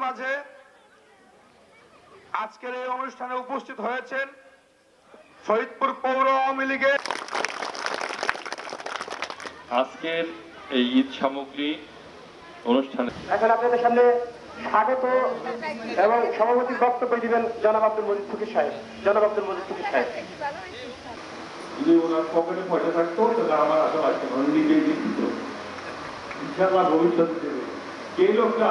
মাঝে আজকের এই অনুষ্ঠানে উপস্থিত হয়েছেন ফরিদপুর পৌর আওয়ামী লীগের আজকের এই ঈদ সামগ্রী অনুষ্ঠানে এখন আপনাদের সামনে স্বাগত এবং সভাপতির বক্তব্য দিবেন জনাব আব্দুল মজিদ ফকির সাহেব। জনাব আব্দুল মজিদ ফকির সাহেব। যদি ওনার পকেটে পয়সা থাকতো তাহলে আমার আশা লাগতো না, নিজেই দিত ইনশাআল্লাহ ভবিষ্যতে দেবে। এই লোকটা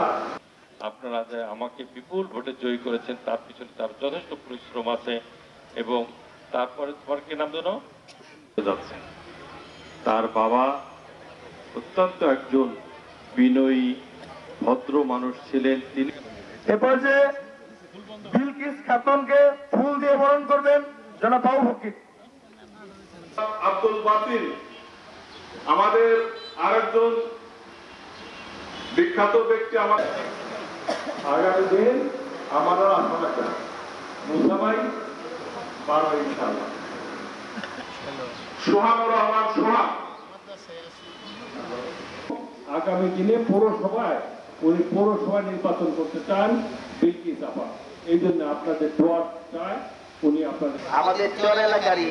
আপনারা যে আমাকে বিপুল ভোটে জয়ী করেছেন তার পিছনে তার যথেষ্ট পরিশ্রম আছে এবং তারপরে তোমার কি নাম যেন যাচ্ছে। তার বাবা অত্যন্ত একজন বিনয়ী ভদ্র মানুষ ছিলেন। তিনি এ পর্যায়ে বিলকিস খাতুনকে ফুল দিয়ে বরণ করবেন জনাব বাবু ফকির। আব্দুল বাতিল আমাদের আরেকজন বিখ্যাত ব্যক্তি। আমার আগামী দিন আমারও আশা রাখা মুসামাই পারবে ইনশাআল্লাহ। সোহানুর রহমান সোহাগ আগামী দিনে পৌরসভায় উনি পৌরসভা নির্বাচন করতে চান বিলকিস আপা, এই জন্য আপনাদের দোয়া চায়। উনি আপনাদের আমাদের চর এলাকারই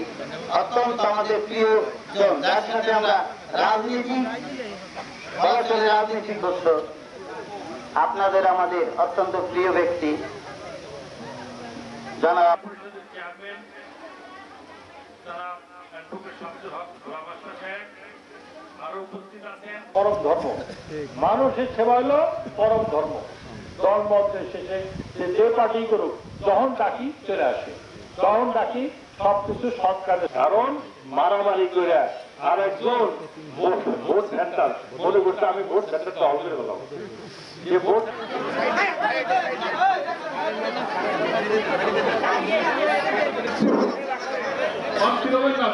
অত্যন্ত আমাদের প্রিয় জন, যার সাথে আমরা রাজনীতি করত। আপনাদের আমাদের অত্যন্ত প্রিয় ব্যক্তি জনাব পরম ধর্ম, মানুষের সেবা হলো পরম ধর্ম। দল মত শেষে যে পার্টি করুক, যখন ডাকি চলে আসে, যখন ডাকি সবকিছু সরকারের। কারণ মারামারি করে আর একজন ভোট সেন্টার মনে করছে আমি ভোট সেন্টারটা অল করে বললাম যে ভোট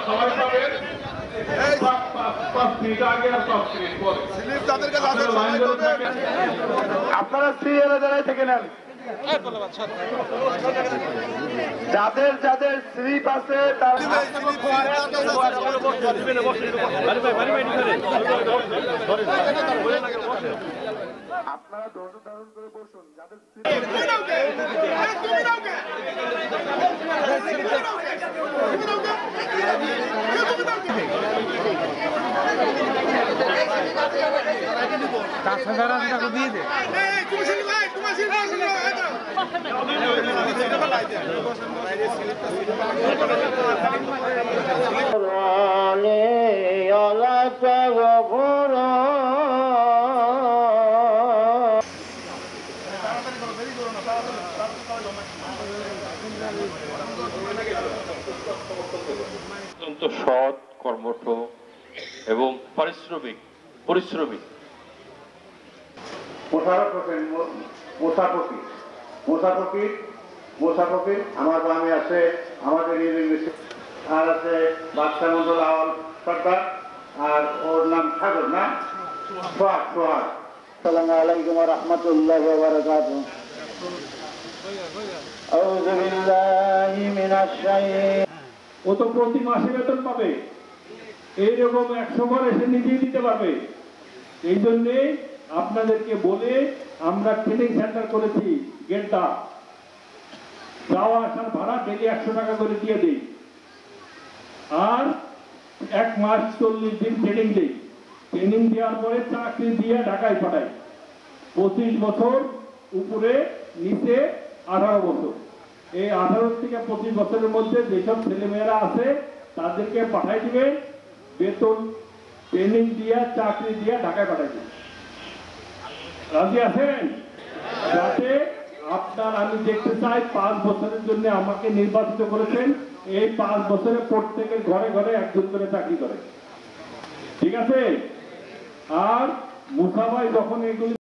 সবাই পাবেন 5 মিনিট আগে আর 5 মিনিট পরে। আপনারা সিরিয়ালে দাঁড়ায় থেকে নেন। যাদের যাদের স্লিপ আছে তারা আপনারা ধৈর্য ধারণ করে বসুন। যাদের দিয়ে দে অত্যন্ত সৎ, কর্মঠ এবং পরিশ্রমী মোসাফকি আমার বামে আছে আমাদের আর আছে বাদশা মন্ডল আওয়াল সরকার, আর ওর নাম সাগর না সোহাগ। আসসালামু আলাইকুম ওয়া রাহমাতুল্লাহি ওয়া বারাকাতুহু। আউযু বিল্লাহি মিনাশ শাইতানির। ও তো প্রতি মাসে বেতন পাবে, এইরকম 100 বার এসে নিজেই দিতে পারবে। এই জন্যে আপনাদেরকে বলে আমরা ট্রেনিং সেন্টার করেছি। গেটটা যাওয়া আসার ভাড়া ডেলি 100 টাকা করে দিয়ে দিই, আর 1 মাস 40 দিন ট্রেনিং দিই। ট্রেনিং দেওয়ার পরে চাকরি দিয়ে ঢাকায় পাঠাই। 25 বছর উপরে নিচে 18 বছর। এই 18 থেকে 25 বছরের মধ্যে যেসব ছেলেমেয়েরা আছে তাদেরকে পাঠাই দিবে, বেতন ট্রেনিং দিয়ে চাকরি দিয়ে ঢাকায় পাঠাই দিবে। রাজি আছেন? যাতে আপনার আমি দেখতে চাই 5 বছরের জন্য আমাকে নির্বাচিত করেছেন, এই 5 বছরে প্রত্যেকের ঘরে ঘরে একজন করে চাকরি করে। ঠিক আছে? আর মুসাভাই যখন এগুলি